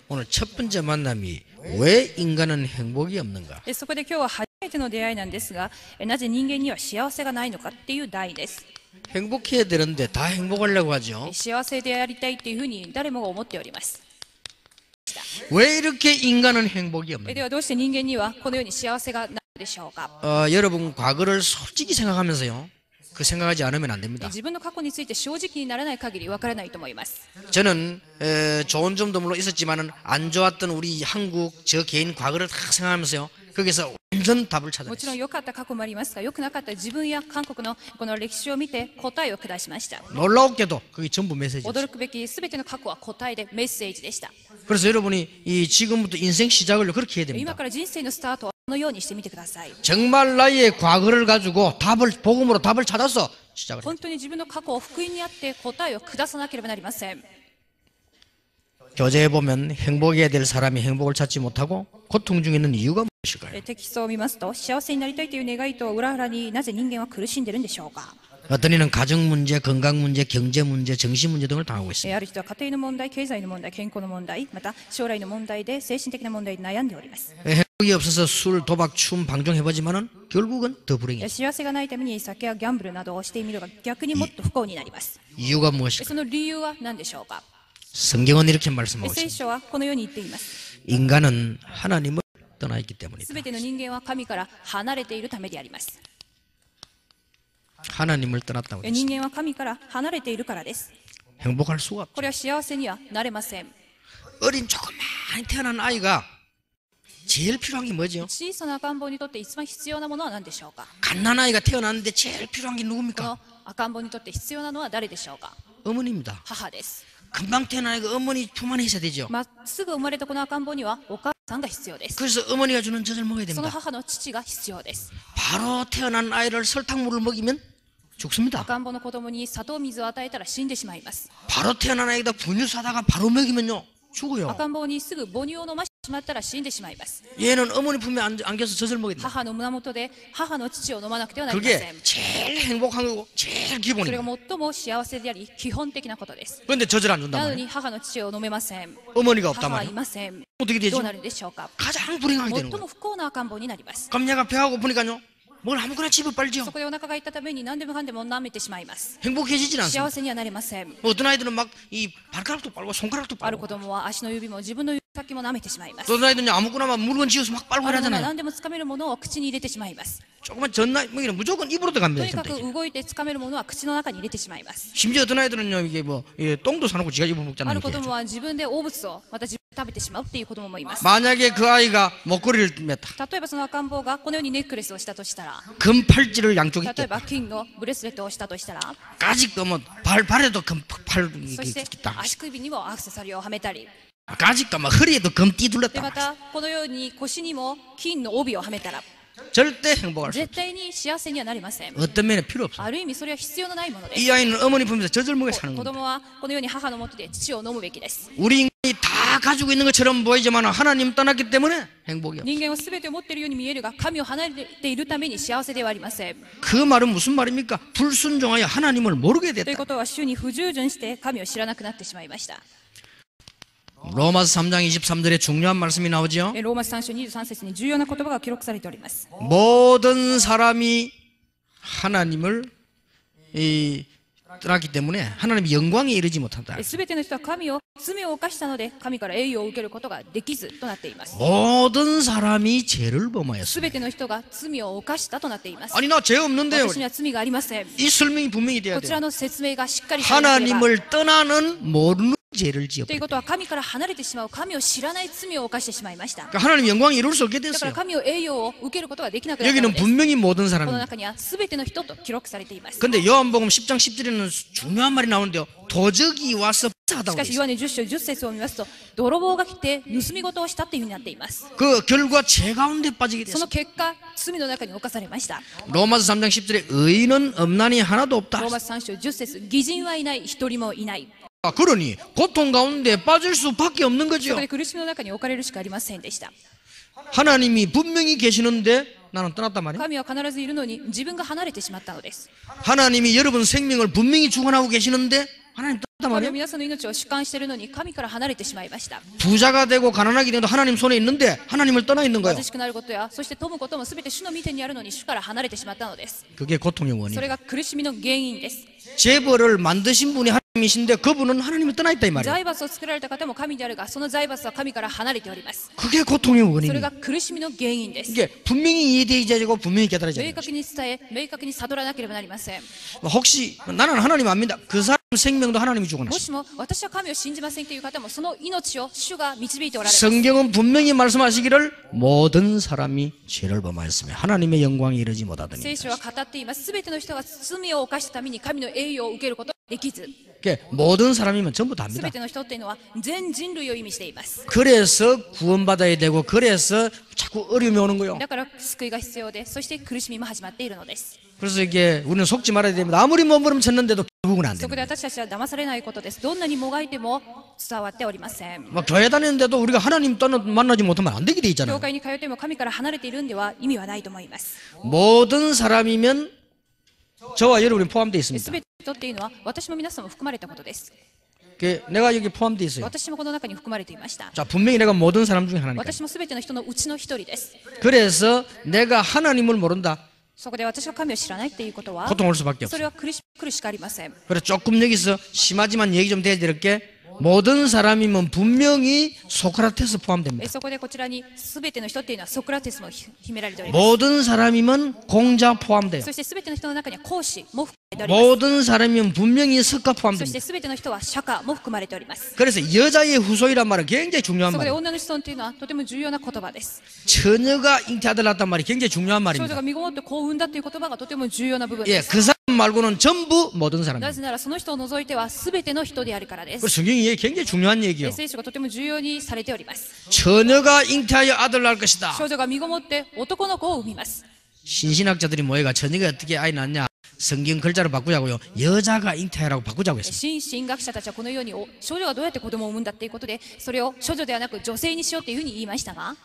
오늘 첫 번째 만남이 왜 인간은 행복이 없는가? そこで今日は初めての出会いなんですが、なぜ人間には幸せがないのかっていう題です。 행복해야 되는데 다 행복하려고 하죠. 幸せでありたいっていうふうに誰もが思っております。 왜 이렇게 인간은 행복이 없는가? ではどうして人間にはこのように幸せがないのでしょうか。 여러분 과거를 솔직히 생각하면서요. 그 생각하지 않으면 안 됩니다. 自分の過去について正直にならない限りわからないと思います。 저는 좋은 점도 물론 있었지만은 안 좋았던 우리 한국 저 개인 과거를 다 생각하면서요. 거기서 완전 답을 もちろん 찾아냈어요. 良かった過去もありますが、良くなかった自分や韓国のこの歴史を見て答えを下しました。 놀라웠게도 그게 전부 메시지였어요. 驚くべきすべての過去は答えでメッセージでした。 그래서 여러분이 이 지금부터 인생 시작을 그렇게 해야 今 됩니다. から人生のスタートはこのようにしてみてください。 정말 나의 과거를 가지고 복음으로 답을 찾아서 시작을 해요. 本当に自分の過去を福音にあって答えを下さなければなりません。 교재에 보면 행복해야 될 사람이 행복을 찾지 못하고 고통 중에 있는 이유가 무엇일까요? テキストを見ますと、幸せになりたいという願いと裏腹になぜ人間は苦しんでいるんでしょうか。 어떤 이는 가정 문제, 건강 문제, 경제 문제, 정신 문제 등을 당하고 있습니다. ある人は家庭の問題、経済の問題、健康の問題、また将来の問題で精神的な問題で悩んでおります。 행복이 없어서 술, 도박, 춤, 방종해보지만은 결국은 더 불행해요. 幸せがないために酒やギャンブルなどをしてみるが逆にもっと不幸になります。 이유가 무엇일까요? その理由は何でしょうか。 성경은 이렇게 말씀하고 聖 있습니다. 書はこのように言っています。 인간은 하나님을 떠나 있기 때문이다. すべての人間は神から離れているためであります。 하나님을 떠났다고 했습니다. 人間は神から離れているからです。 행복할 수가 없죠. これは幸せにはなれません。 어린 조그만 태어난 아이가 제일 필요한 게 뭐죠? 小さな赤ん坊にとって一番必要なものは何でしょうか。 갓난아이가 태어났는데 제일 필요한 게 こ 누굽니까? の赤ん坊にとって必要なのは誰でしょうか。 어머니입니다. 母です。 금방 태어난 아이가 어머니 품 안에 있어야 되죠. まっすぐ生まれたこの赤ん坊にはお母さんが必要です。 그래서 어머니가 주는 젖을 먹어야 その 됩니다. 母の父が必要です。 바로 태어난 아이를 설탕물을 먹이면 죽습니다. 赤ん坊の子供に砂糖水を与えたら死んでしまいます。 바로 태어난 아이가 분유 사다가 바로 먹이면요 죽어요. 赤ん坊にすぐ母乳を飲ましてしまったら死んでしまいます。 얘는 어머니 품에 안겨서 젖을 먹어야 됩니다. 母の胸元で母の乳を飲まなくてはなりませ 그게 ん。 제일 행복한 거고 제일 それ 기본입니다. が最も幸せであり基本的なことです。 그런데 젖을 안 준단 なの 말이에요. に母の乳を飲めません。 어머니가 없단 母はい 말이에요. ません。 어떻게 ど 되죠? うなるでしょうか。 가장 불행하게 最 되는 も 거예요. 不幸な赤ん坊になります。 그럼 얘가 배가 고프니까요 뭘 아무거나 집어 빨죠. そこでお腹がいったために何でもかんでも舐めてしまいます。 행복해지진 幸 않습니다. せにはなれません。 어떤 아이들은 막 이 발가락도 빨고 손가락도 ある 빨고 子供は足の指も自分の指先も舐めてしまいます。 어떤 아이들은 아무거나 막 물건 지어서 막 빨고 ある者は 이러잖아요. 何でもつかめるものを口に入れてしまいます。 조금만 전날 먹이는 무조건 입으로 と 들어갑니다. にかく 선택이. 動いてつかめるものは口の中に入れてしまいます。 심지어 어떤 아이들은요 이게 뭐 똥도 사놓고 지가 입어 あ 먹잖아요. る子 이렇게. 供は自分で汚物をまた自分で食べてしまうっていう子供もいます。 만약에 그 아이가 목걸이를 맸다. 例えばその赤ん坊がこのようにネックレスをしたとしたら、 금 팔찌를 양쪽에 例え 꼈다. ば金のブレスレットをしたとしたら、 까짓 뭐 발에도 금팔 そして 있다. 足首にもアクセサリーをはめたり、 까짓 막 허리에도 금 띠 で 둘렀다. またこのように腰にも金の帯をはめたら 절대 행복할 수 없어. 絶対に幸せにはなりません。 어떤 면에 필요 없어. ある意味それは必要のないものです。 이 아이는 어머니 품에서 젖을 먹여 사는 子 겁니다. 供はこのように母のもとで乳を飲むべきです。 우리 인간이 다 가지고 있는 것처럼 보이지만 하나님 떠났기 때문에 행복이 없어. 人間は全てを持っているように見えるが、神を離れているために幸せではありません。 그 말은 무슨 말입니까? 불순종하여 하나님을 모르게 という 됐다. ことは主に不従順して神を知らなくなってしまいました。 로마서 3장 23절에 중요한 말씀이 나오죠. ローマ書3章23節に重要な言葉が記録されております。 모든 사람이 하나님을 떠났기 때문에 하나님의 영광에 이르지 못한다. すべての人は神を罪を犯したので神から栄誉を受けることができずとなっています。 모든 사람이 죄를 범하였습니다. すべての人が罪を犯したとなっています。 아니 나 죄 없는데요. 私には罪がありません。 이 설명이 분명히 돼야 こちら 돼요. の説明がしっかりされなければ。 하나님을 떠나는 모르는 죄를 という 지었다. ことは神から離れてしまう、神を知らない罪を犯してしまいました。 그러니까 하나님 영광이 이룰 수 없게 だから 됐어요. 神を栄誉を受けることができなくなったの 여기는 です。 분명히 모든 この 사람입니다. 中には全ての人と記録されています。 근데 요한복음 10장 10절에는 중요한 말이 나오는데요. 도적이 와서 し 하다고 かし、ヨハネ10章10節を見ますと、泥棒が来て盗み事をしたというふうになっています。 그 결과 죄 가운데 빠지게 その 됐어요. 結果、罪の中に侵されました。 로마서 3장 10절에 의인은 없나니 하나도 없다. ローマ書3章10節、義人はいない、一人もいない。 그러니 고통 가운데 빠질 수밖에 없는 そ 거죠. こで苦しみの中に置かれるしかありませんでした。 하나님이 분명히 계시는데 나는 떠났단 말이에요. 神は必ずいるのに自分が離れてしまったのです。 하나님이 여러분 생명을 분명히 주관하고 계시는데 하나님 단 神は 말이야. 皆さんの命を主観しているのに神から離れてしまいました。 부자가 되고 가난하게 되도 하나님 손에 있는데 하나님을 떠나 있는 거예요. 貧しくなることや、そして富むことも全て主の御手にあるのに主から離れてしまったのです。 그게 고통의 そ 원인. れが苦しみの原因です。 재벌을 만드신 분이 하나님이신데 그분은 하나님을 떠나 있다 이 말이에요. 財閥を作られた方も神であるが、その財閥は神から離れております。 그게 고통의 そ 원인이에요. れが苦しみの原因です。 이게 분명히 이해되어야 되고 분명히 깨달아져야 明 돼요. 確に伝え、明確に悟らなければなりません。 혹시 나는 하나님 안 믿다. 그 사람 생명도 하나님이 주고 も 났어. しも私は神を信じませんという方も、その命を主が導いておられます。 성경은 분명히 말씀하시기를 모든 사람이 죄를 범하였으며 하나님의 영광에 이르지 못하더니. 聖書は語っています。すべての人が罪を犯したために神の栄誉を受けることができず、 그게 모든 사람이면 전부 다 す 합니다. べての人っていうのは全人類を意味しています。 그래서 구원받아야 되고 그래서 자꾸 어려움이 오는 거예요. だから救いが必要で、そして苦しみも始まっているのです。 그래서 이게 우리는 속지 말아야 됩니다. 아무리 몸부림쳤는데도 결국은 안 そこで 됩니다. 私たちは騙されないことです。どんなにもがいても伝わっておりません。 막 교회 다니는데도 우리가 하나님 떠나 만나지 못하면 안 되게 돼 教 있잖아요. 会に通っても神から離れているんでは意味はないと思います。 모든 사람이면 저와 여러분이 포함되어 す 있습니다. べての人っていうのは私も皆さんも含まれたことです。 내가 여기 포함되어 있어요. 私もこの中に含まれていました。 자, 분명히 내가 모든 사람 중에 하나니까. 私もすべての人のうちの一人です。 그래서 내가 하나님을 모른다. そこで私が神を知らないっていうことは、 고통 올 수밖에 そ 없어. れは苦しかありません。 그래서 조금 여기서 심하지만 얘기 좀 대드릴 게 모든 사람이면 분명히 소크라테스 포함됩니다. そこでこちらにすべての人っていうのはソクラテスも秘められております。 모든 사람이면 공자 포함돼요. そしてすべての人の中には講師も含まれております。 모든 사람이면 분명히 석가 そして 포함됩니다. すべての人は釈迦も含まれております。 그래서 여자의 후손이란 말은 굉장히 중요한 そこで 말이에요. 女の子孫っていうのはとても重要な言葉です。 처녀가 잉태아들 낳았단 말이 굉장히 중요한 少女 말입니다. が身ごもって子を産んだという言葉がとても重要な部分 예, です。 그 사람 말고는 전부 모든 な 사람입니다. ぜならその人を除いてはすべての人であるからで 그 す。 성경이 굉장히 중요한 얘기예요. 聖書がとても重要にされております。 처녀가 잉태하여 아들 낳을 것이다. 少女が身ごもって男の子を産みます。 신신학자들이 모여가 처녀가 어떻게 아이 낳냐 성경 글자로 바꾸자고요. 여자가 잉태하라고 바꾸자고 했습니다. 新進学者たちはこのように少女がどうやって子供を産むんだっていうことで、それを少女ではなく女性にしようっていうふうに言いましたが、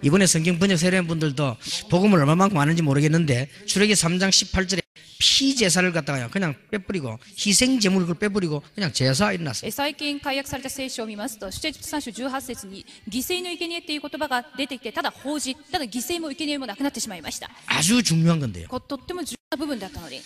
이번에 성경 번역 세례한 분들도 복음을 얼마만큼 아는지 모르겠는데 출애기 3장 18절에 피제사를 갖다가 그냥 빼버리고 희생제물을 그걸 빼버리고 그냥 제사 일어났어요. 最近解約された聖書を見ますと、主テ3章18節に犠牲の生贄っていう言葉が出てきて、ただ法事、ただ犠牲も生贄もなくなってしまいました。 아주 중요한 건데요. とっても重要な部分だったのに、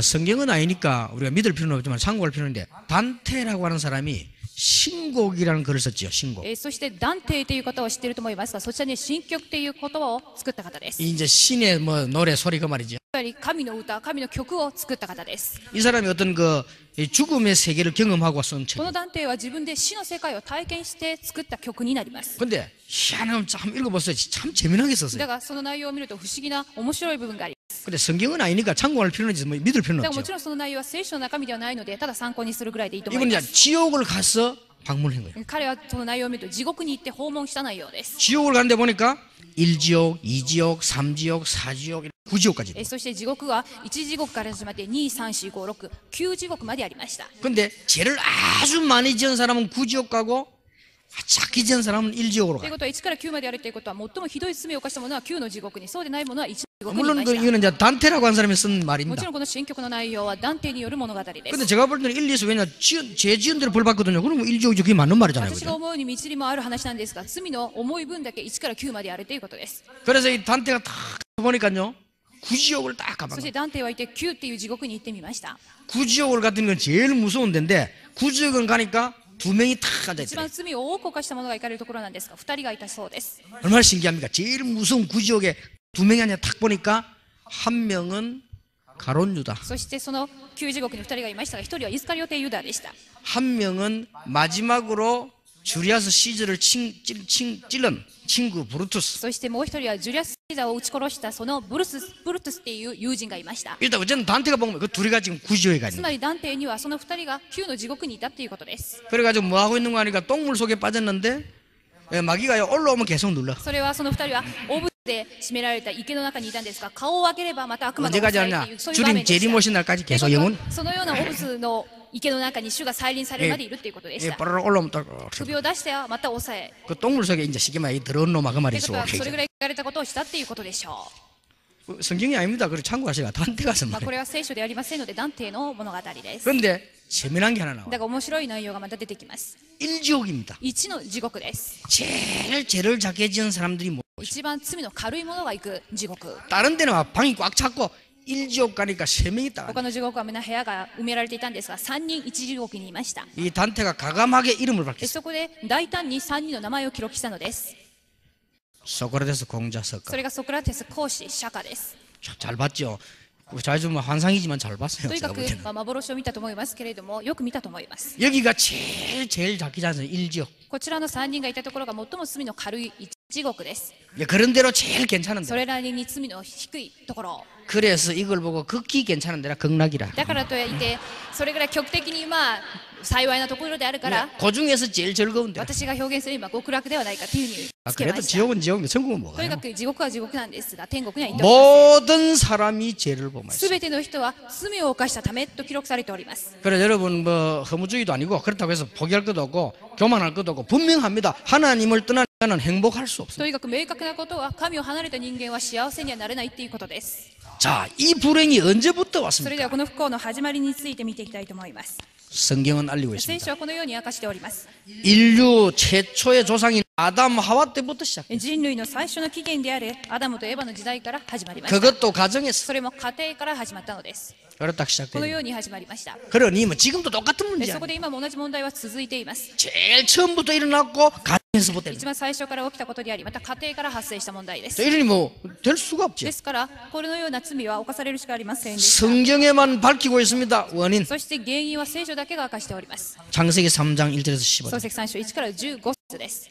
성경은 아니니까 우리가 믿을 필요는 없지만 참고할 필요는 있는데 단테라고 하는 사람이 신곡이라는 글을 썼지요. 신곡. そしてダンテイという方を知っていると思いますが、そちらに新曲っていう言葉を作った方です。 이제 신의 뭐 노래 소리 그 말이죠. つまり神の歌、神の曲を作った方です。 이 사람이 어떤 그 죽음의 세계를 경험하고 쓴 こ 책. のダンテイは自分で死の世界を体験して作った曲になります。 근데 희한하면 참 읽어보세요. 참 재미나게 썼어요. だがその内容を見ると不思議な面白い部分があります。 근데 성경은 아니니까 참고할 필요는 있지 뭐 믿을 필요는 だからも 없죠. ちろんその内容は聖書の中身ではないので、ただ参考にするぐらいでいいと思い 이분 ま 이제 す。 지옥을 가서 방문한 거예요. 彼はその内容を見ると地獄に行って訪問した内容です。 지옥을 가는데 보니까 1지옥, 2지옥, 3지옥, 4지옥, 9지옥까지. そして地獄は1地獄から始まって2、3、4、5、6、9地獄までありました。 근데 죄를 아주 많이 지은 사람은 9지옥 가고 작게 지은 사람은 1지옥으로 という 가요. ことは1から9まであるということは、最もひどい罪を犯した者は9の地獄に、そうでない者は1の地獄にい 물론 ま 그 した 이거는 이제 단테라고 한 사람이 쓴 も 말입니다. ちろんこの新曲の内容はダンテによる物語です。 근데 제가 볼 때는 1, 2에서 왜냐 죄 지은 대로 벌 받거든요. 그러면 1지옥이 그게 맞는 말이잖아요. 私が 그죠? 思うに道にもある話なんですが、罪の重い分だけ1から9まであるということです。 그래서 이 단테가 딱 보니까요. 9지옥을 딱 そ 가봐. してダンテはいて9っていう地獄に行ってみました。 9지옥을 같은 건 제일 무서운 데인데 9지옥은 가니까 두 명이 탁 앉아 一 있더래요. 番罪を多く犯した者が行かれるところなんですが、2人がいたそうです。 얼마나 신기합니까? 제일 무서운 9지옥에 두 명이 앉아 탁 보니까 한 명은 가론 유다. そしてその9地獄に2人がいましたが、1人はイスカリオテユダでした。 한 명은 마지막으로 주리아스 시저를 찔른 친구 브루투스. そしてもう1人はジュリアス・シーザーを撃ち殺したそのブルトゥスっていう友人がいました。 일단 어쨌든 단테가 보면 그 둘이가 지금 9지옥에 가 つ 있는 ま 거예요. りダンテにはその2人が9の地獄にいたっていうことです。 그래가지고 뭐 하고 있는 거 하니까 똥물 속에 빠졌는데 마귀가 올라오면 계속 눌러. それはその2人はオブで締められた池の中にいたんですが、顔を上げればまた悪魔が襲 언제까지 われる 하냐? というそういう場面 주님 でし 재림 た。 오신 날까지 という 계속 ことは 영혼 そのようなオブスの池の中に主が再臨されるまでいるということでした。 빠르르 올라오면 딱 首を出してはまた抑え、 그 똥물 속에 이제 쉽게 말해 더러운 놈아 그 と 말이 いうこと 있어. はそれぐらい言われたことをしたっていうことでしょ 성경이 아닙니다. 그래 참고하시라. 단테가 쓴 う。まあ、こ 말이에요. れは聖書でありませんので、ダンテの物語です。 그런데 재미난 게 하나 나와요. だから面白い内容がまた出てきます。 일지옥입니다. 1の地獄です。 제일 죄를 작게 지은 사람들이 뭐 一番罪の軽い者が行く地獄。 다른 데는 막 방이 꽉 찼고 일지옥 가니까 3명이 딱. 他の地獄はみんな部屋が埋められていたんですが、3人一地獄にいました。 이 단테가 가감하게 이름을 밝혔어요. そこで大胆に3人の名前を記録したのです。 소크라테스 공자 석가. それがソクラテス孔子釈迦です。 잘 봤죠. 자주 뭐 환상이지만 잘 봤어요. とに 제가 か 볼 く 때는. 幻を見たと思いますけれども、よく見たと思います。 여기가 제일 작게 잤어요. 일지옥. こちらの3人がいたところが最も罪の軽い地獄です。 예, 그런 대로 제일 괜찮은데. それなりに罪の低いところ。 그래서 이걸 보고 극히 괜찮은 데라 극락이라. だからといって、それぐらい極的に幸いなところであるから、 그 중에서 제일 즐거운데. 私が表現する今極楽ではないかというふうにつけま 그래도 した。 지옥은 지옥인데 천국은 とに 뭐가요? かく地獄は地獄なんですが、天国には行っておりません。 모든 사람이 죄를 범했어요. すべての人は罪を犯したためと記録されております。 그래 여러분 뭐 허무주의도 아니고 그렇다고 해서 포기할 것도 없고 교만할 것도 없고 분명합니다. 하나님을 떠난 자는 행복할 수 と 없습니다. にかく明確なことは、神を離れた人間は幸せにはなれないということです。 자, 이 불행이 언제부터 それ 왔습니까? ではこの不幸の始まりについて見ていきたいと思います。 성경은 알리고 聖 있습니다. 書はこのように明かしております。 인류 최초의 조상인 아담 하와 때부터 시작해요. 人類の最初の起源であるアダムとエバの時代から始まりました。 그것도 가정에서 それも家庭から始まったのです。 그렇다 この 시작돼요. ように始まりました。 그러니 뭐 지금도 똑같은 そ 문제야. こで今も同じ問題は続いています。 제일 처음부터 일어났고 가정에서부터 一番最初から起きたことであり、また家庭から発生した問題です。 이러니 뭐 될 수가 없죠. ですから、このような罪は犯されるしかありませんでした。 성경에만 밝히고 있습니다. 원인. そして原因は聖書だけが明かしております。 창세기 3장 1절에서 15절. 創世記3章1から15節です。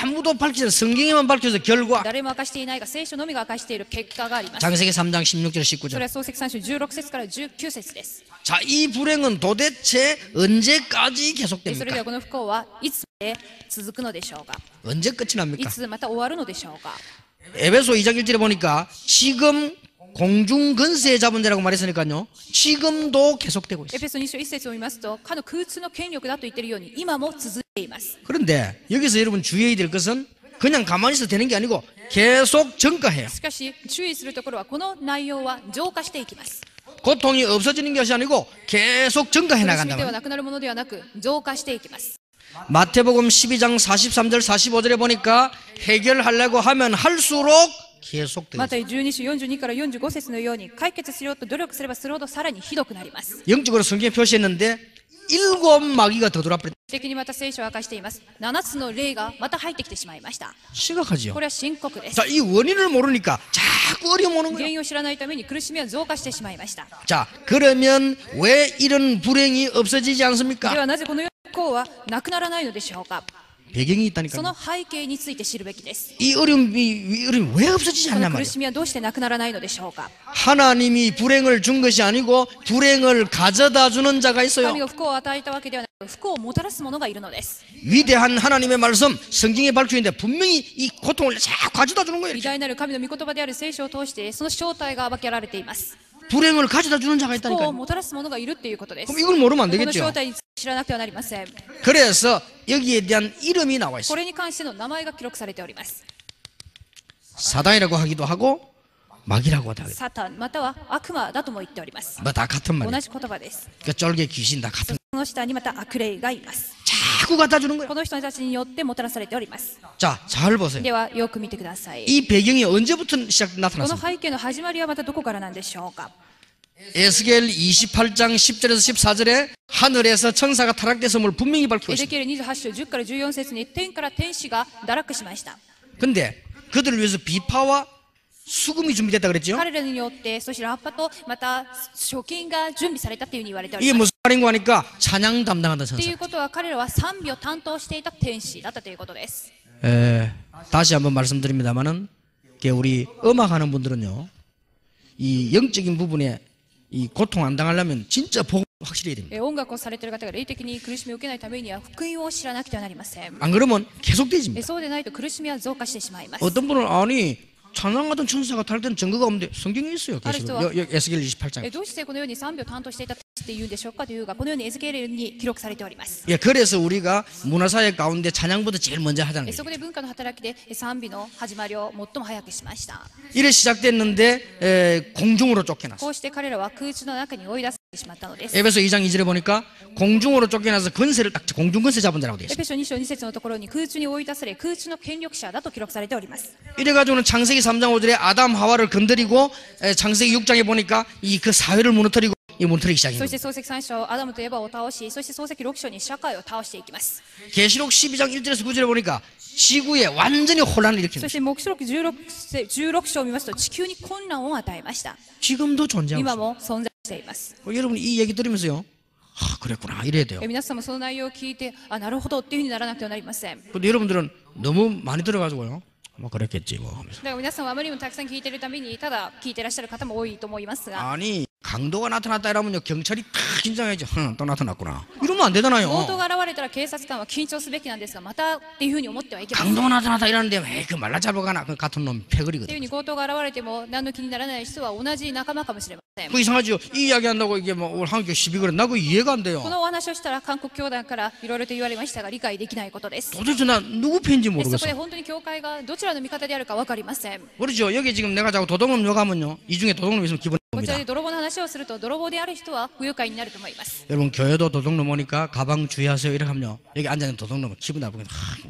아무도 밝히지 않아. 성경에만 밝혀서 결과. 誰も明かしていないが、聖書のみが明かしている結果があります。 창세기 3장 16절 それ 19절. は創世記3章16節から19節です。 자, 이 불행은 도대체 언제까지 それで 계속됩니까? はこの不幸はいつまで続くのでしょうか。 언제 끝이 い 납니까? つまた終わるのでしょうか。 에베소 2장 1절에 보니까 지금 공중 근세에 잡은 자라고 말했으니까요. 지금도 계속되고 エ 있어요. ペソ2章1節を見ますと、かの空中の権力だと言っているように、今も続いています。 그런데 여기서 여러분 주의해야 될 것은 그냥 가만히 있어도 되는 게 아니고 계속 증가해요. しかし、注意するところは、この内容は浄化していきます。 고통이 없어지는 것이 아니고 계속 증가해 苦しみ 나간다 では 말이에요. なくなるものではなく、浄化していきます。 마태복음 12장 43절 45절에 보니까 해결하려고 하면 할수록 계속돼요. また12章42から45節のように、解決しようと努力すればするほどさらにひどくなります。 영적으로 성경에 표시했는데 7 마귀가 더 들어와 버렸다. 的にまた聖書を明かしています。7つの霊がまた入ってきてしまいました。 심각하지요. これは深刻です。 자, 이 원인을 모르니까 자꾸 어려움 오는 原 거예요. 因を知らないために苦しみは増加してしまいました。 자, 그러면 왜 이런 불행이 없어지지 で 않습니까? はなぜこのような不幸はなくならないのでしょうか。 배경이 そ 있다니까요. の背景について知るべきです。 이 어려움이 왜 없어지지 こ 않냐 の苦 말이에요. しみはどうしてなくならないのでしょうか。 하나님이 불행을 준 것이 아니고 불행을 가져다 주는 자가 神 있어요. が不幸を与えたわけではなく、不幸をもたらすものがいるのです。 위대한 하나님의 말씀 성경에 밝혀 있는데 분명히 이 고통을 쫙 가져다 주는 거예요. 偉大なる神の御言葉である聖書を通して、その正体が暴けられています。 불행을 가져다 주는 자가 不幸を 있다니까요. もたらすものがいるっていうことです。 그럼 이걸 모르면 안 この 되겠죠. 正体に知らなくてはなりません。 그래서 여기에 대한 이름이 나와 こ 있어요. れに関しての名前が記録されております。 사단이라고 하기도 하고 마귀라고 하기도 하고 サタンまたは悪魔だとも言っております。 뭐 다 같은 同 말이에요. じ言葉です。 그러니까 쫄개 귀신 다 같은 その下にまた悪霊がいます。 자꾸 갖다 주는 거예요. この人たちによってもたらされております。 자, 잘 보세요. ではよく見てください。 이 배경이 언제부터 この 나타났습니까? 背景の始まりはまたどこからなんでしょうか。 에스겔 28장 10절에서 14절에 하늘에서 천사가 타락됐음을 분명히 밝히고 エゼ 있습니다. キエル28章10から14節に天から天使が堕落しました。 근데 그들을 위해서 비파와 수금이 준비됐다 그랬죠? 彼らによってそしてラッパとまた賞金が準備されたというふうに言われており 이게 ます。 무슨 말인가 하니까 찬양 담당하던 ってい 천사. うことは彼らは賛美を担当していた天使だったということです。 다시 한번 말씀드립니다만은 우리 음악하는 분들은요, 이 영적인 부분에 이 고통 안 당하려면 진짜 복음 확실히 해야 됩니다. 音楽をされている方が霊的に苦しみを受けないためには福音を知らなくてはなりません。 안 그러면 계속 되집니다. そうでないと苦しみは増加してしまいます。 어떤 분은 아니 찬양하던 천사가 탈 때는 증거가 없는데 성경에 있어요. 계시록. 에스겔 28장. どうしてこのように賛美を担当していた天使って言うんでしょうかというが、このようにエゼキエルに記録されております。 예, 그래서 우리가 문화사회 가운데 찬양부터 제일 먼저 하자는 そ 거예요. こで文化の働きで賛美の始まりを最も早くしました。 이래 시작됐는데 공중으로 쫓겨났어. こうして彼らは空中の中に追い出されてしまったのです。 에베소 2장 2절에 보니까 공중으로 쫓겨나서 권세를 딱 공중 권세 잡은 자라고 돼 エ 있어. ペソ2章2節のところに空中に追い出され空中の権力者だと記録されております。 이래가지고는 창세기 3장 5절에 아담 하와를 건드리고 창세기 6장에 보니까 이 그 사회를 무너뜨리고 이 무너뜨리기 そ 시작해요. して創世記3章アダムとエバを倒し、そして創世記6章に社会を倒していきます。 계시록 12장 1절에서 9절에 보니까 지구에 완전히 혼란을 そ 일으키는 して黙示録 16章を見ますと地球に混乱を与えました。 지금도 존재하고 今 있어요. も存在しています。 여러분 이 얘기 들으면서요. 아, 그랬구나 이래야 돼요. 皆さんもその内容を聞いて、あ、なるほどっていうふうにならなくてはなりません。だ 근데 여러분들은 너무 많이 들어가지고요. 뭐 그랬겠지 뭐 하면서. から皆さんはあまりにもたくさん聞いているために、ただ聞いていらっしゃる方も多いと思いますが、 아니 강도가 나타났다 이러면요 경찰이 탁 긴장해죠. 또 나타났구나. 이러면 안 強盗 되잖아요. が現れたら警察官は緊張すべきなんですが、またっていうふうに思ってはいけません。 강도가 나타났다 이러는데 왜 그 말라 잡아가나 그 같은 놈 っていうふう 패거리거든. に強盗が現れても何の気にならない人は同じ仲間かもしれません。 그 이상하죠. 이 이야기 한다고 이게 뭐 오늘 한국 시비 그래 나그 이해가 안 こ 돼요. のお話をしたら韓国教団からいろいろと言われましたが理解できないことです。 도대체 나 누구 편인지 そこ 모르겠어. で本当に教会がどちらの味方であるか分かりません。 그렇죠. 여기 지금 내가 자꾸 도둑놈 욕하면요. 이 중에 도둑놈 있으면 기분 こちら 나쁩니다. で泥棒の話をすると泥棒である人は不愉快になると思います。 여러분 교회도 도둑놈 오니까 가방 주의하세요 이렇게 하면요. 여기 앉아있는 도둑놈은 기분 나쁘게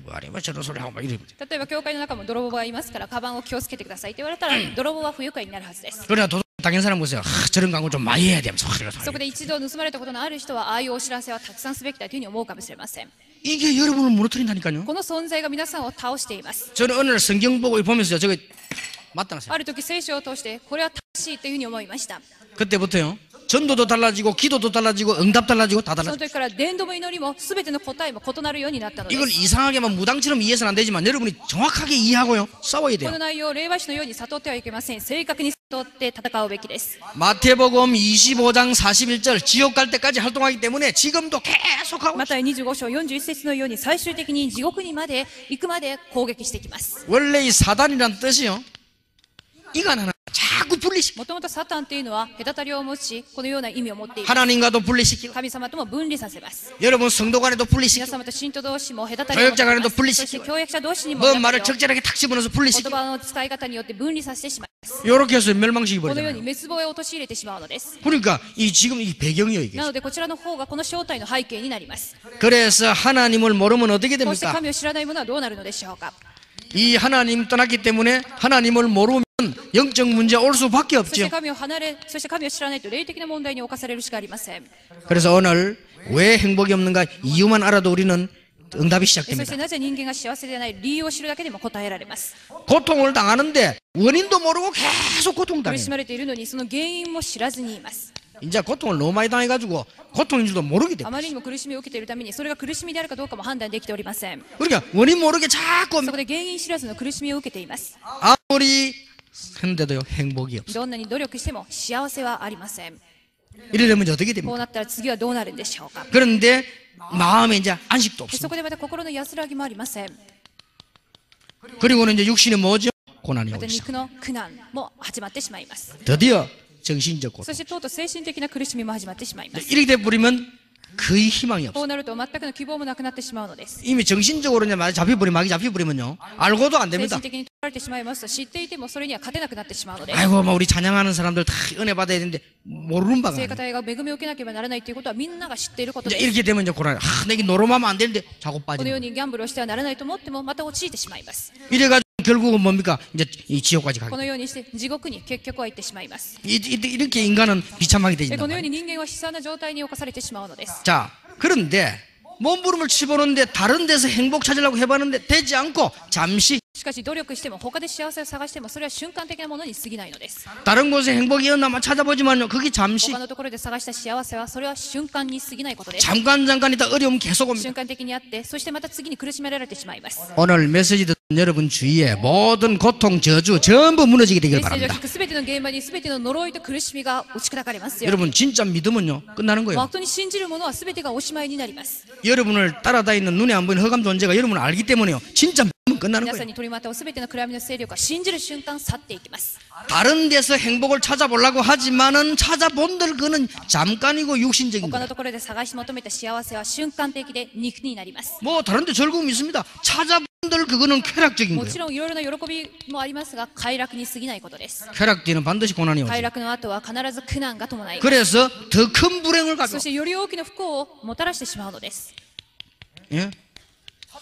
뭐하래 뭐 저런 소리 하고 막 이래. 例えば教会の中も泥棒がいますからカバンを気をつけてくださいって言われたら泥棒は不愉快になるはずです。 그러나 도둑 당한 사람 보세요. 저런 광고 좀 많이 해야 되면서 そこで一度盗まれたことのある人はああいうお知らせはたくさんすべきだというふうに思うかもしれません。 이게 여러분을 무너뜨린다니까요. この存在が皆さんを倒しています。 저는 어느 날 성경 보고 보면서요. 저거 맞다 났어요. ある時聖書を通してこれは正しいというふうに思いました。 그때부터요. 전도도 달라지고 기도도 달라지고 응답 달라지고 다 その 달라지고 時から伝道も祈りも全ての答えも異なるようになったので 이걸 す。 이상하게만 무당처럼 이해해서는 안 되지만 여러분이 정확하게 이해하고요. 싸워야 こ 돼요. の内容を霊媒師のように悟ってはいけません。正確に悟って戦うべきです。 마태복음 25장 41절 지옥 갈 때까지 활동하기 때문에 지금도 계속하고 マタイ25章41節のように最終的に地獄にまで行くまで攻撃してきます。 원래 이 사단이란 뜻이요. 이가 나는 자꾸 분리시키고 もともとサタンというのは隔たりを持ち、このような意味を持っています。 하나님과도 분리시키고 神様とも分離させます。 여러분 성도 간에도 皆 분리시키고 様と信徒同士も隔たりを持って 교역자 い 간에도 ます。 분리시키고 そして教育者同士にも 뭐 隔た 말을 りを 적절하게 탁 집어넣어서 言 분리시키고 葉の使い方によって分離させてしまいます。 이렇게 해서 멸망시키 このように 버리잖아요. 滅亡へ陥れてしまうのです。 그러니까 이 지금 이 배경이요 이게. なのでこちらの方がこの正体の背景になります。 그래서 하나님을 모르면 어떻게 こうして 됩니까? 神を知らない者はどうなるのでしょうか。 이 하나님 떠났기 때문에 하나님을 모르면 영적 문제 올 수밖에 そして 없죠. 神を離れ、そして神を知らないと霊的な問題に侵されるしかありません。 그래서 오늘 왜 행복이 없는가 이유만 알아도 우리는 응답이 そし 시작됩니다. てなぜ人間が幸せでない理由を知るだけでも答えられます。 고통을 당하는데 원인도 모르고 계속 苦 고통당해요. しまれているのにその原因も知らずにいます。 이제 고통을 너무 많이 당해가지고 고통인 줄도 모르게 あ 돼요. まりにも苦しみを受けているためにそれが苦しみであるかどうかも判断できておりません。 그러니까 원인 모르게 자꾸 そこで原因知らずの苦しみを受けています。 아무리 했는데도 행복이 없어. どんなに努力しても幸せはありません。 이러려면 이제 어떻게 こう 됩니까? なったら次はどうなるんでしょうか。 그런데 마음에 이제 안식도 そ 없습니다. こでまた心の安らぎもありません。 그리고는 이제 육신이 뭐죠? 고난이 ま 오기 た 시작. 肉の苦難も始まってしまいます。 드디어 정신적 고통. そしてとうとう精神的な苦しみも始まってしまいます。 이렇게 돼버리면 거의 희망이 こ 없어. うなると全くの希望もなくなってしまうのです。 이미 정신적으로 이제 막이 잡혀버리면요. 알고도 안 精 됩니다. 神的に取られてしまいますと知っていてもそれには勝てなくなってしまうのです。 아이고, 뭐 우리 찬양하는 사람들 다 은혜 받아야 되는데 모르는 바가 聖 아니에요. 歌隊が恵みを受けなければならないということはみんなが知っていることで 이제 す。 이렇게 되면 이제 고난. 내가 노름하면 안 되는데 자꾸 このよう 빠지는. にギャンブルをしてはならないと思ってもまた陥ってしまいます。 이래가지고 결국은 뭡니까? 이제 이 지옥까지 こ 가게. のようにして地獄に結局は行ってしまいます。 이렇게 인간은 비참하게 で 되진단 このよう 말이에요. に人間は悲惨な状態に侵されてしまうのです。 자, 그런데 몸부림을 치보는데 다른 데서 행복 찾으려고 해봤는데 되지 않고 잠시 しかし努力しても他で幸せを探してもそれは瞬間的なものに過ぎないのです。 다른 곳에 행복이 있나만 찾아보지만요. 그게 잠시 他のところで探した幸せはそれは瞬間に過ぎないことです。 잠깐 있다 어려움 계속 옵니다. 瞬間的にあってそしてまた次に苦しめられてしまいます。 오늘 메시지 듣는 여러분 주위에 모든 고통, 저주 전부 무너지게 メ 되길 ッセージを 바랍니다. 聞くすべての現場にすべての呪いと苦しみが打ち砕かれますよ。 여러분 진짜 믿으면요 끝나는 거예요. 本当に信じる者はすべてがおしまいになります。 여러분을 따라다니는 눈에 안 보이는 흑암 존재가 여러분을 알기 때문에요. 진짜 믿으면 믿으면 끝나는 皆さ 거예요. んに取りまとうすべての暗闇の勢力が信じる瞬間去っていきます。 다른 데서 행복을 찾아보려고 하지만은 찾아본들 그는 잠깐이고 육신적인 他 거예요. のところで探し求めた幸せは瞬間的で肉になります。 뭐 다른 데 즐거움이 있습니다. 찾아본들 그거는 쾌락적인 も 거예요. ちろんいろいろな喜びもありますが快楽に過ぎないことです。 쾌락 뒤에는 반드시 고난이 오죠. 快楽の後は必ず苦難が伴います。 그래서 더 큰 불행을 가져. そしてより大きな不幸をもたらしてしまうのです。 예?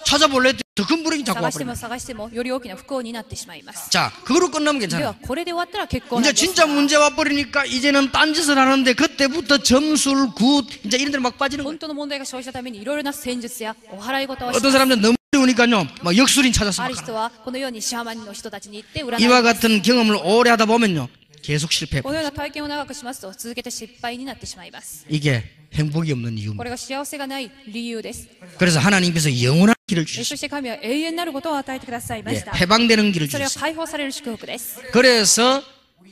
찾아볼래 했더니 더 큰 불행이 자꾸 探しても 와버려요. 探してもより大きな不幸になってしまいます。 자, 그거로 끝나면 で 괜찮아요. はこれで終わったら結構な 이제 んです。 진짜 문제 와버리니까 이제는 딴짓을 하는데 그때부터 점술, 굿 이제 이런 데로 막 빠지는 거예요. 本当の問題が生じたためにいろいろな戦術やお払い事をし 어떤 ます。 사람들은 너무 어려우니까요 막 역술인 あ 찾아서 る 막 人はこのようにシャーマンの人たちに行って占い 이와 ます。 같은 경험을 오래 하다 보면요 계속 실패해요. このような体験を長くしますと続けて失敗になってしまいます。 이게 행복이 없는 こ 이유입니다. れが幸せがない理由です。 그래서 하나님께서 영원한 길을 そ 주셨어요. して神は永遠なることを与えてくださいま 예, した。 해방되는 길을 それは 주셨어요. 解放される祝福です。 그래서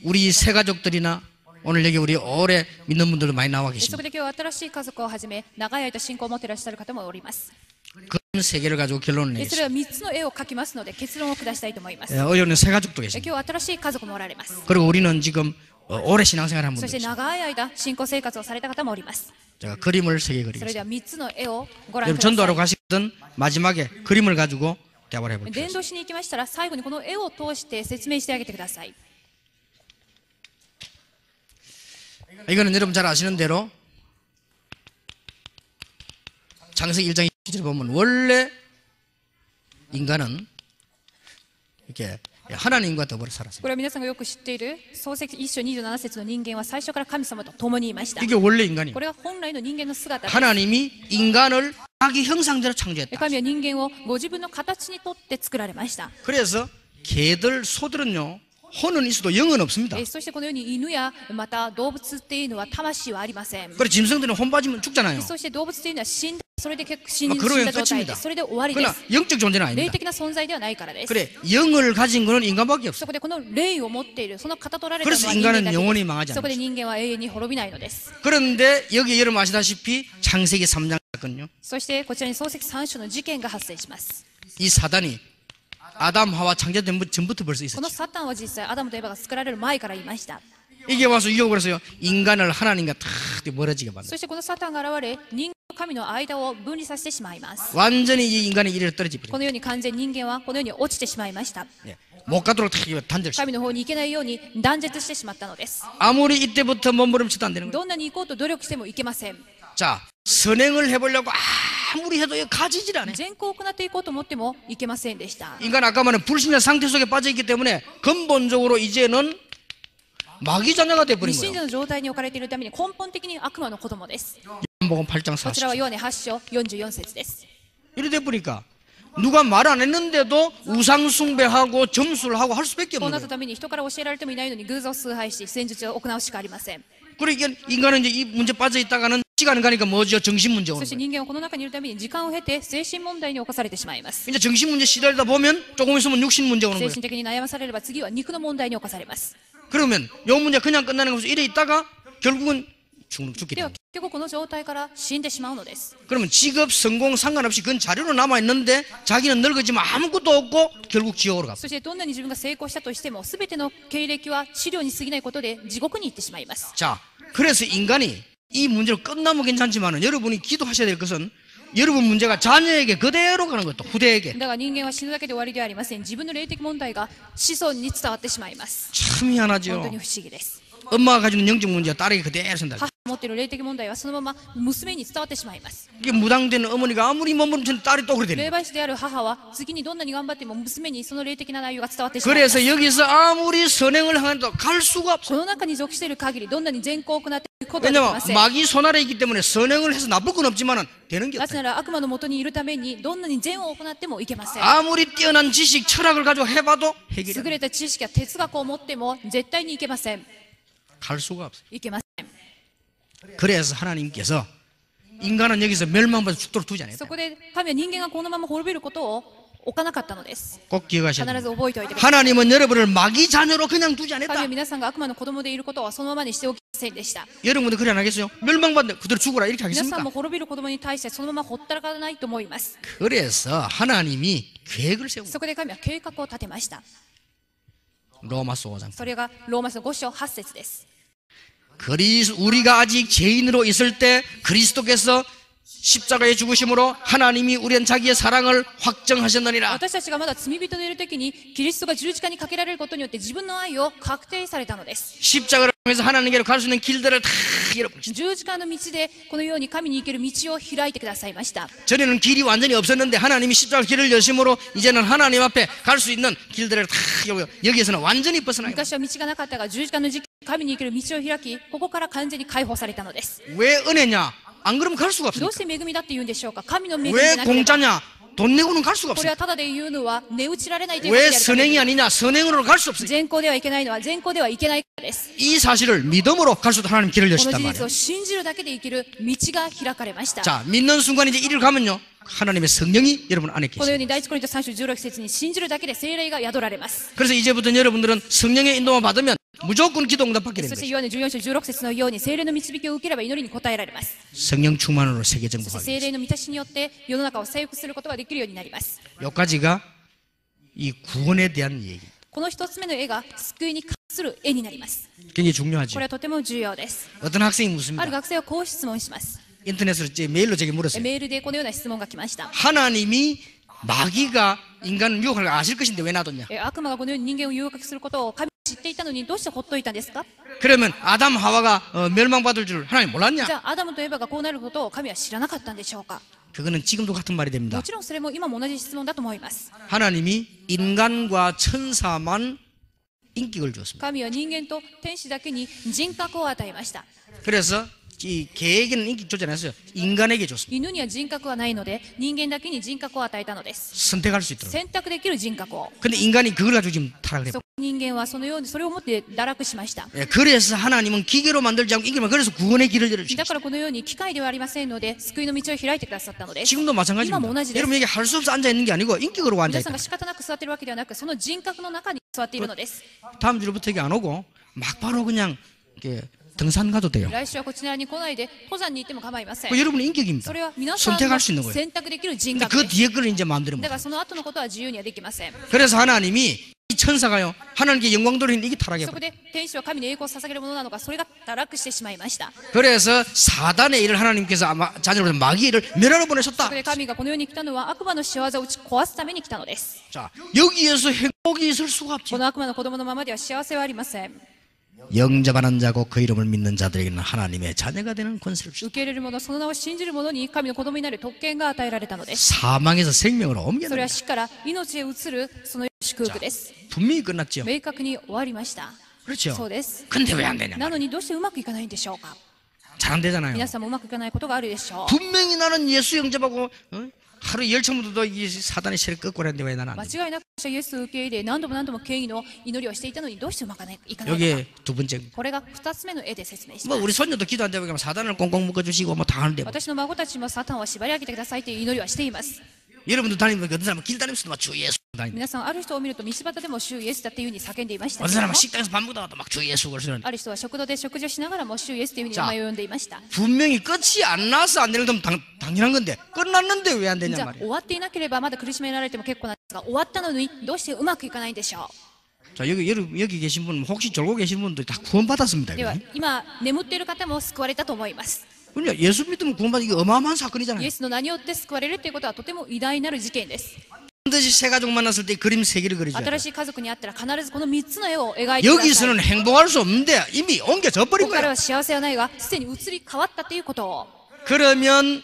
우리 새 가족들이나 오늘 여기 우리 오래 믿는 분들도 많이 나와 そこ 계십니다. で今日新しい家族をはじめ長い間信仰を持っていらっしゃる方もおります。 그런 세계를 가지고 결론을 でそれ 내겠습니다. は3つの絵を描きますので結論を下したいと思います。 예, 어려운 새 가족도 계십니다. 今日新しい家族もおられます。 그리고 우리는 지금 오래 신앙생활 한 そ 분들 して 있습니다. 長い間信仰生活をされた方もおります。 제가 그림을 3개 それで 그리겠습니다. は3つの絵をご覧 여러분 くだ 전도하러 さい。 가시든 마지막에 그림을 가지고 대화를 해볼게요. 伝道しに行きましたら最後にこの絵を通して説明してあげてください。 이거는 여러분 잘 아시는 대로 창세기 1장 2절에 보면 원래 인간은 이렇게 하나님과 더불어 살았습니다. これは皆さんがよく知っている創世記1章27節の人間は最初から神様と共にいました。 이게 원래 인간이에요. これが本来の人間の姿です。 하나님이 인간을 자기 형상대로 창조했다. 神は人間をご自分の形にとって作られました。 그래서 개들, 소들은요 혼은 있어도 영은 없습니다. そしてこのように犬やまた動物っていうのは魂はありません。 그래 짐승들은 혼 빠지면 죽잖아요. そして動物というのは死んだそれで結構死ん 그러면 だ状態 끝입니다. でそれで終わりで 그러나 す。 영적 존재는 霊 아닙니다. 的な存在ではないからです。 그래 영을 가진 거는 인간밖에 없어요. そこでこの霊を持っているその方取られたの 그래서 は人間 인간은 だけ 영원히 で 망하지 す。そこで 않아요. 人間は永遠に滅びないのです。 그런데 여기 여러분 아시다시피 창세기 3장 사건요. そしてこちらに創世記3章の事件が発生します。 이 사단이 아담 하와 창조된 전부터 벌써 この 있었죠. サタンは実際アダムとエバが作られる前からいました。 이게 와서 이겨버려서요 인간을 하나님과 탁 멀어지게 만들어요. そしてこのサタンが現れ人間と神の間を分離させてしまいます。 완전히 이 인간의 이래로 떨어져 こ 버려요. のように完全に人間はこのように落ちてしまいました。 예. 못 가도록 탁 단절시켜. 神の方に行けないように断絶してしまったのです。 아무리 이때부터 몸부림쳐도 안 되는 거예요. どんなに行こうと努力しても行けません。 자 선행을 해보려고 아무리 해도 이거 가지질 않아요. 善行を行っていこうと思っても行けませんでした。 인간 아까 말한 불신의 상태 속에 빠져있기 때문에 근본적으로 이제는 마귀 자녀가 未 돼버린 信 거예요. 者の状態に置かれているために根本的に悪魔の子供です。 요한복음 8장 こちらは 40절 ヨハネ8章44節です。 이래 돼버리니까 누가 말 안 했는데도 우상 숭배하고 점수를 하고 할 수밖에 こう 없는 なった 거예요. ために人から教えられてもいないのに偶像を崇拝し戦術を行うしかありません。 그러니까 인간은 이제 이 문제 빠져 있다가는 시간이 가니까 뭐죠? 정신 문제 そ 오는 して 거예요. 人間はこの中にいるために時間を経て精神問題に侵されてしまいます。 이제 정신 문제 시달리다 보면 조금 있으면 육신 문제 오는 精 거예요. 神的に悩まされれば次は肉の問題に侵されます。 그러면 요 문제 그냥 끝나는 것으로 이래 있다가 결국은 죽기 では 때문에. 結局この状態から死んでしまうのです。 그러면 직업 성공 상관없이 그건 자료로 남아 있는데 자기는 늙어지면 아무것도 없고 결국 지옥으로 가. そしてどんなに自分が成功したとしても全ての経歴は治療に過ぎないことで地獄に行ってしまいます。 자, 그래서 인간이 이 문제로 끝나면 괜찮지만은 여러분이 기도하셔야 될 것은 여러분 문제가 자녀에게 그대로 가는 것도 후대에게 だから人間は死ぬだけで終わりではありません。自分の霊的問題が子孫に伝わってしまいます。 참 本 희한하죠. 当に不思議です。 엄마가 가지고 있는 영적 문제가 딸에게 그대로 산다. 母が持っている霊的問題はそのまま娘に伝わってしまいます。 이게 무당된 어머니가 아무리 몸부림치는 딸이 또 그래 되는 霊 거예요. 媒師である母は次にどんなに頑張っても娘にその霊的な内容が伝わってしまいます。 그래서 여기서 아무리 선행을 하는데도 갈 수가 こ 없어요. の中に属している限りどんなに善行を行っていくことはでき 왜냐면 ません。 마귀 손 아래 있기 때문에 선행을 해서 나쁠 건 없지만은 되는 게 なぜ 없어요. なら悪魔のもとにいるためにどんなに善を行ってもいけません。 아무리 뛰어난 지식, 철학을 가지고 해봐도 해결이 優れた知識や哲学を持っても絶対にいけません。 갈 수가 없어요. いけません。 그래서 하나님께서 인간은 여기서 멸망받아 죽도록 두지 않아요. そこで神は人間がこのまま滅びることを置かなかったのです。 꼭 기억하셔야 必ず 됩니다. 覚えておいてください。 하나님은 여러분을 마귀 자녀로 그냥 두지 神 않았다. は皆さんが悪魔の子供でいることはそのままにしておきませんでした。 여러분도 그래 안 하겠어요? 멸망받는데 그대로 죽어라 이렇게 皆さん 하겠습니까? も滅びる子供に対してそのままほったらかないと思います。 그래서 하나님이 계획을 세운 거예요. そこで神は計画を立てました。 로마서 5장. それがローマ書5章8節です。 우리가 아직 죄인으로 있을 때 그리스도께서 십자가에 죽으심으로 하나님이 우리는 자기의 사랑을 확정하셨느니라. 私たちがまだ罪人でいるときにキリストが十字架にかけられることによって自分の愛を確定されたのです。 십자가를 통해서 하나님께로 갈 수 있는 길들을 다 열어보시다. 十字架の道でこのように神に行ける道を開いてくださいました。 전에는 길이 완전히 없었는데 하나님이 십자가 길을 여심으로 이제는 하나님 앞에 갈 수 있는 길들을 다 열고 여기에서는 완전히 벗어나요. 昔は道がなかったが十字架の時期神に行ける道を開きここから完全に解放されたのです。 왜 은혜냐? 안 그러면 갈 수가 どう 없으니까. して恵みだって言うんでしょうか。神の恵みで 왜 なければ 공짜냐? 돈 내고는 갈 수가 これ 없으니까. はただで言うのは値打ちられないというこ 왜 とであるから 선행이 아니냐? 선행으로 갈 수 없으니까. 善行ではいけないのは善行ではいけないからです。 이 사실을 믿음으로 갈 수도 하나님 길을 この 여셨단 事実 말이에요. を信じるだけで生きる道が開かれました。 자, 믿는 순간 이제 이를 가면요. 하나님의 성령이 여러분 안에 このよ 계세요. うに第一コリント3章16節に信じるだけで聖霊が宿られます。 그래서 이제부터 여러분들은 성령의 인도만 받으면 무조건 기도 응답 받게 そ 되는 して 거예요. ヨハネ14章16節のように聖霊の導きを受ければ祈りに応えられます。 성령 충만으로 세계 そして 정복하게 聖 돼요. 霊の満たしによって世の中を征服することができるようになります。 여기까지가 이 구원에 대한 얘기. この一つ目の絵が救いに関する絵になります。 굉장히 중요하죠. これはとても重要です。 어떤 학생이 ある 묻습니다. 学生はこう質問します。 인터넷으로 메일로 제게 물었어요. メールでこのような質問が来ました。 하나님이 마귀가 인간을 유혹할 걸 아실 것인데 왜 놔뒀냐? 悪魔がこのように人間を誘惑することを神は知っていたのにどうしてほっといたんですか。 그러면 아담 하와가 멸망받을 줄 하나님 몰랐냐? じゃあアダムとエバがこうなることを神は知らなかったんでしょうか。 그거는 지금도 같은 말이 됩니다. もちろんそれも今も同じ質問だと思います。 하나님이 인간과 천사만 인격을 주었습니다. 神は人間と天使だけに人格を与えました。 그래서 이 개에게는 인격 조절 안 했어요. 인간에게 줬습니다. 犬には人格はないので人間だけに人格を与えたのです。 선택할 수 있도록. 選択できる人格を。 근데 인간이 그걸 가지고 지금 타락을 해요. そ人間はそのようにそれをもって堕落しました。 그래서 하나님은 기계로 만들지 않고 인격만 그래서 구원의 길을 だ 열어주셨어요. からこのように機械ではありませんので救いの道を開いてくださったのです。 지금도 마찬가지입니다. 今も同じです。 여러분 에게 할 수 없어 앉아 있는 게 아니고 인격으로 앉아 皆さん 있다. が仕方なく座っているわけではなくその人格の中に座っているのです。 다음 주부터 여기 안 오고 막 바로 그냥 이렇게 등산 가도 돼요. 来週はこちらに来ないで登山に行っても構いません。 그 여러분의 인격입니다. それは皆さん 선택할 の 수 있는 거예요. 選択できる人 근데 格 그 です。 뒤에 거를 이제 마음대로 だ 못. からその後のことは自由にはできません。 그래서 하나님이 이 천사가요 하나님께 영광 돌리는 이게 타락해. そこで天使は神に栄光を捧げるものなのかそれが堕落してしまいました。 그래서 사단의 일을 하나님께서 아마 자녀로 마귀의 일을 멸하러 そ 보내셨다. こで神がこの世に来たのは悪魔の仕業を打ち壊すために来たのです。 자 여기에서 행복이 있을 수가 없지. この悪魔の子供のままでは幸せはありません。 영접하는 자고 그 이름을 믿는 자들에게는 하나님의 자녀가 되는 권세를 주셨다. 受け入れる者その名を信じる者に神の子供になる特権が与えられたのです。 사망에서 생명으로 それ 옮겨낸다. は死から命へ移るその祝福です。 분명히 끝났죠. 明確に終わりました。 그렇죠. そうです。 근데 왜 안 되냐? なのにどうしてうまくいかないんでしょうか。 잘 안 되잖아요. 皆さんもうまくいかないことがあるでしょう。 분명히 나는 예수 영접하고 하루 10,000번도 이 사단의 세를 꺾고 그랬는데 왜 나는 안 間 돼? 違いなくイエスを受け入れ何度も何度も敬意の祈りをしていたのにどうしてうまくいかないのか。 여기에 두 번째. これが2つ目の絵で説明し 뭐 ます。 우리 손녀도 기도 안 되고 그러면 사단을 꽁꽁 묶어주시고 뭐 다 하는데 뭐. 私の孫たちもサタンを縛り上げてくださいという祈りはしています。 여러분도 다니면 어떤 사람은 길 다니면서도 막 주 예수 다니고 皆さんある人を見ると道端でも主イエスだっていうふうに叫んでいました 어떤 けれど 사람은 も 식당에서 밥 먹다가도 막 주 예수 그러시는 ある人は食堂で食事をしながらも主イエスというふうに名前を呼んでいました。 분명히 끝이 안 나서 안 되는 건 당연한 건데 끝났는데 왜 안 じ 되냐 ゃあ 말이에요. 終わっていなければまだ苦しめられても結構なんですが終わったのにどうしてうまくいかないんでしょ 자 여기 계신 분 혹시 졸고 계신 분들 다 구원받았습니다. う。では 그죠? 今眠っている方も救われたと思います。 그러니까 예수 믿으면 구원받는 게 어마어마한 イ 사건이잖아요. エスの名によって救われるということはとても偉大なる事件です。 반드시 새 가족 만났을 때 그림 세 개를 그리죠. 新しい家族に会ったら必ずこの3つの絵を描いてください。 여기서는 행복할 수 없는데 이미 옮겨져 こ 버린 こから 거야. は幸せはないがすでに移り変わったということを。 그러면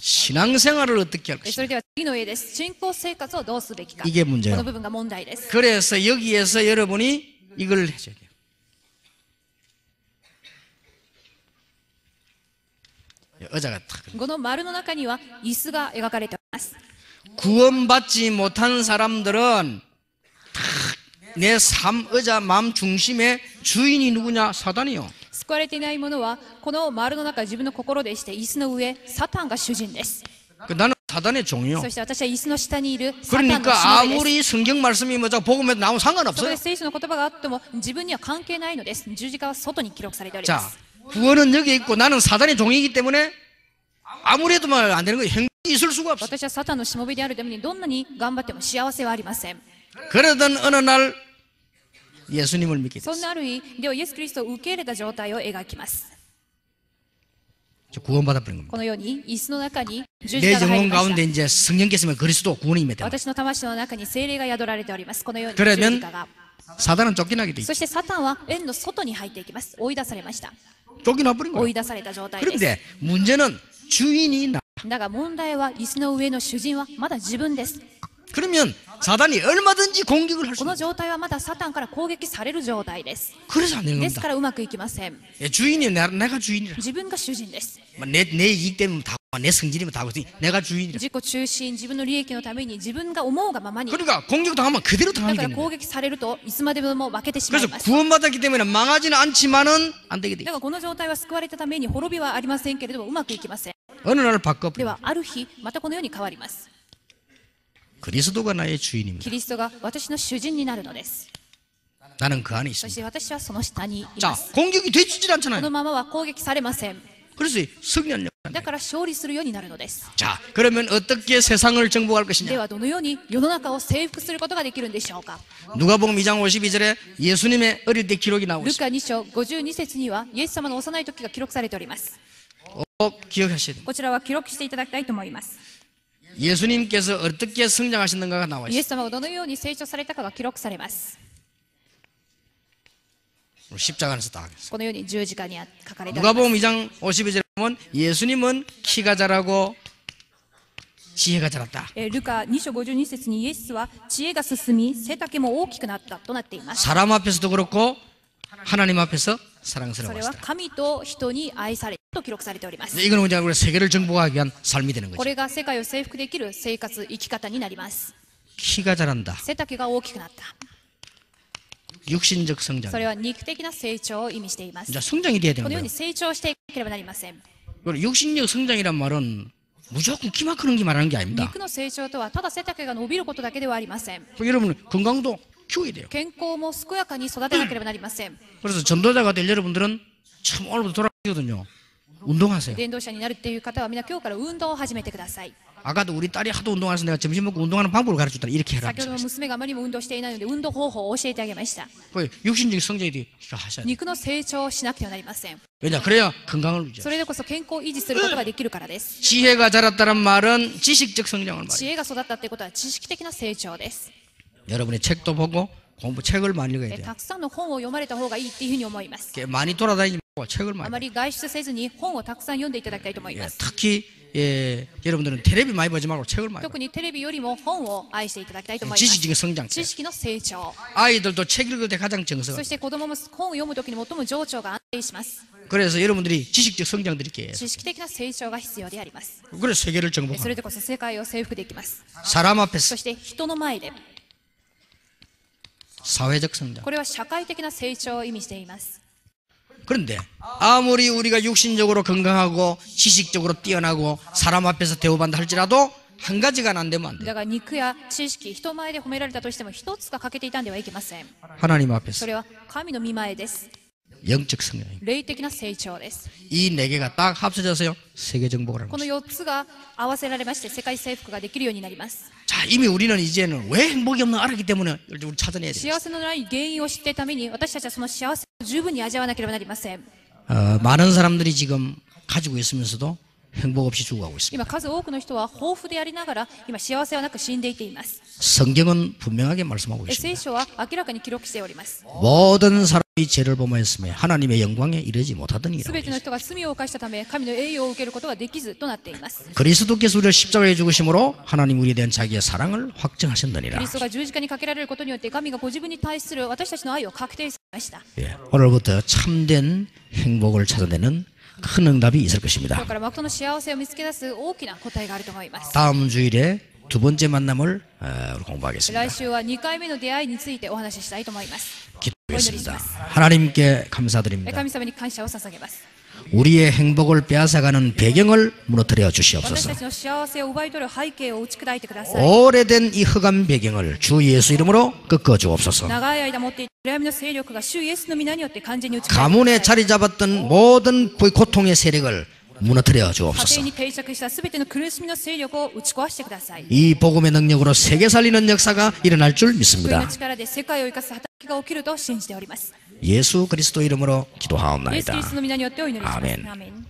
신앙생활을 어떻게 할 そ 것인가? れでは次の絵です。信仰生活をどうすべきか。 이게 こ 문제예요. の部分が問題です。 그래서 여기에서 여러분이 이걸 해줘야 돼요. 의자가 탁. この丸の中には椅子が描かれています。 구원받지 못한 사람들은 내 삶, 의자, 마음 중심의 주인이 누구냐? 사단이요. 救われていない者はこの丸の中自分の心でして椅子の上サタンが主人です。 나는 사단의 종이요. そして私は椅子の下にいるサタンのし 그러니까 もべです。 아무리 성경 말씀이 뭐자 복음에도 나오면 そこ 상관없어요. で聖書の言葉があっても自分には関係ないのです。十字架は外に記録されておりま 자, す。 구원은 여기 있고 나는 사단의 종이기 때문에 아무리 해도 말 안 되는 거예요. 행복이 있을 수가 없어. 私はサタンのしもべであるためにどんなに頑張っても幸せはありません。 그러던 어느 날 예수님을 믿게 そん 됐어요. なある日ではイエス・キリストを受け入れた状態を描きます。 구원받아버린 겁니다. このように椅子の中に十字 내 架が入り 영혼 まし 가운데 이제 성령께서 그리스도 구원이 임했다. た。私の魂の中に聖霊が宿られております。このように 그러면 十字架が。 사단은 쫓겨나게 돼 있죠. そしてサタンは円の外に入っていきます。追い出されました。 쫓겨나버린 追 거예요. い出された状態です。 그런데 문제는 주인이 나. だが問題は椅子の上の主人はまだ自分です。 그러면 사단이 얼마든지 공격을 할 수 この 있어요. 状態はまだサタンから攻撃される状態です。 그래서 안 되는 です 겁니다. からうまくいきません。 예, 주인이 내가 주인이라. 自分が主人です。 내 이익 때문에 다, 내 성질이면 다 하고 내가 주인이라. 自己中心、自分の利益のために自分が思うがままに。 그러니까 공격당하면 그대로 だ 당하게 から 되는 攻 거예요. 撃されるといつまでも負けてしまい 그래서 ます。 구원받았기 때문에 망하지는 않지만은 안 되게 돼. だからこの状態は救われたために滅びはありませんけれどもうまくいきません。 어느 날 바꿔. ではある日またこのように変わります。 그리스도가 나의 주인입니다. キリストが私の主人になるのです。 나는 그 안에 そし 있습니다. て私はその下にい 자, ます。 공격이 되지질 こ 않잖아요. のままは攻撃されません。 그래서 승리하려고. だから勝利するようになるのです。 자, 그러면 어떻게 세상을 정복할 で 것이냐? はどのように世の中を征服することができるんでしょうか。 누가복음 2장 52절에 예수님의 어릴 때 기록이 나오고 ル 있습니다. カ2章52節にはイエス様の幼い時が記録されております。 꼭 기억하셔야 돼요. こちらは記録していただきたいと思います。 예수님께서 어떻게 성장하셨는가가 나와 イエ 있어요. ス様がどのように成長されたかが記録されます。 십자가 안에서 다 하겠어요. このように十字架に書かれております。 누가복음 2장 52절에 보면 예수님은 키가 자라고 지혜가 자랐다. ルカ2章52節にイエスは知恵が進み背丈も大きくなったとなっています。 사람 앞에서도 그렇고 하나님 앞에서 それは 사랑스러웠다. 神と人に愛されと記録されております。 이거는 우리가 세계를 정복하기 위한 삶이 되는 こ 거죠. れが世界を征服できる生活生き方になります。 키가 자란다. 背丈が大きくなった。 육신적 성장. それは肉的な成長を意味しています。 이제 성장이 돼야 こ 되는 のよ 거예요. うに成長していかなければなりません。 그리고 육신적 성장이란 말은 무조건 키만 크는 게 말하는 게 아닙니다. 肉の成長とはただ背丈が伸びることだけではありません。 여러분 건강도 키워야 돼요. 健康も健やかに育てなければなりません。 그래서 전도자가 될 여러분들은 참 오늘부터 돌아가거든요. 운동하세요. 伝道者になるっていう方は皆今日から運動を始めてください。 아까도 우리 딸이 하도 운동해서 내가 점심 먹고 운동하는 방법을 가르쳐줬다. 이렇게 해라. 先ほどの娘があまりにも運動していないので運動方法を教えてあげました。 그 육신적 성장이 되게 하셔야 돼요. 肉の成長をしなくてはなりません。 왜냐? 그래야 건강을 유지해요. それでこそ健康を維持することができるからです。 지혜가 자랐다는 말은 지식적 성장을 知 말해요. 恵が育ったってことは知識的な成長です。 여러분이 책도 보고 책을 많이 읽어야 돼요. たくさんの本を読まれた方がいいっていうふうに思います。 이렇게 많이 돌아다니지 말고 책을 あ 많이. まり外出せずに本をたくさん読んでいただきたいと思い 예, ます。 특히 여러분들은 텔레비 많이 보지 말고 책을 많이. 特にテレビよりも本を愛していただきたいと思います。 지식적 성장. 知識の成長。 아이들도 책 읽을 때 가장 そ 정석. して子供も本を読むときに最も情緒が安定します。 그래서 여러분들이 지식적 성장들이게. 知識的な成長が必要であります。 그래서 세계를 そ 정복하는. れでこそ世界を征服できます。 사람 そ 앞에서 して人の前で、 사회적 성장. これは社会的な成長を意味しています。 그런데 아무리 우리가 육신적으로 건강하고 지식적으로 뛰어나고 사람 앞에서 대우받는다 할지라도 한 가지가 안 되면 안 돼요. だが肉や知識、人前で褒められたとしても一つが欠けていたんではいけません。 하나님 앞에서 それは神の御前です。 영적 성장입니다. 霊的な成長です。 이 네 개가 딱 합쳐져서요 세계 정복을 하는 この 거죠. 4つが合わせられまして世界征服ができるようになります。 자, 이미 우리는 이제는 왜 행복이 없는 걸 알았기 때문에 우리 찾아내야 돼요. 幸せのない原因を知っているために私たちはその幸せを十分に味わわなければなりません。 많은 사람들이 지금 가지고 있으면서도 행복 없이 죽어가고 있습니다. 今数多くの人は豊富でありながら今幸せはなく死んでいています。 성경은 분명하게 말씀하고 있습니다. 聖書は明らかに記録しております。 모든 사람이 죄를 범하였으며 하나님의 영광에 이르지 못하더니라고 すべての 했습니다. 人が罪を犯したため神の栄誉を受けることができずとなっています。 그리스도께서 우리를 십자가에 죽으심으로 하나님 우리에 대한 자기의 사랑을 キ 확증하셨느니라. リストが十字架にかけられることによって神がご自分に対する私たちの愛を確定されました。 예, 오늘부터 참된 행복을 찾아내는 큰 응답이 있을 こ 것입니다. れから誠の幸せを見つけ出す大きな答えがあると思います。 다음 주일에 두 번째 만남을 우리 공부하겠습니다. 来週は2回目の出会いについてお話ししたいと思います。 기도하겠습니다. 하나님께 감사드립니다. 神様に感謝を捧げます。 우리의 행복을 빼앗아가는 배경을 무너뜨려 私 주시옵소서. たちの幸せを奪い取る背景を打ち砕いてください。 오래된 이 흑암 배경을 주 예수 이름으로 꺾어 주옵소서. 長い間持っていた暗闇の勢力が主イエスの皆によって完全に打ち砕いて 가문에 ください。 자리 잡았던 모든 고통의 세력을 무너뜨려 家庭 주옵소서. に定着したすべての苦しみの勢力を打ち壊してください。 이 복음의 능력으로 세계 살리는 역사가 일어날 줄 福音の 믿습니다. 力で世界を生かす働きが起きると信じております。 예수 그리스도 이름으로 イエス・キリ 기도하옵나이다. ストの皆によってお祈りします。 아멘. アーメン。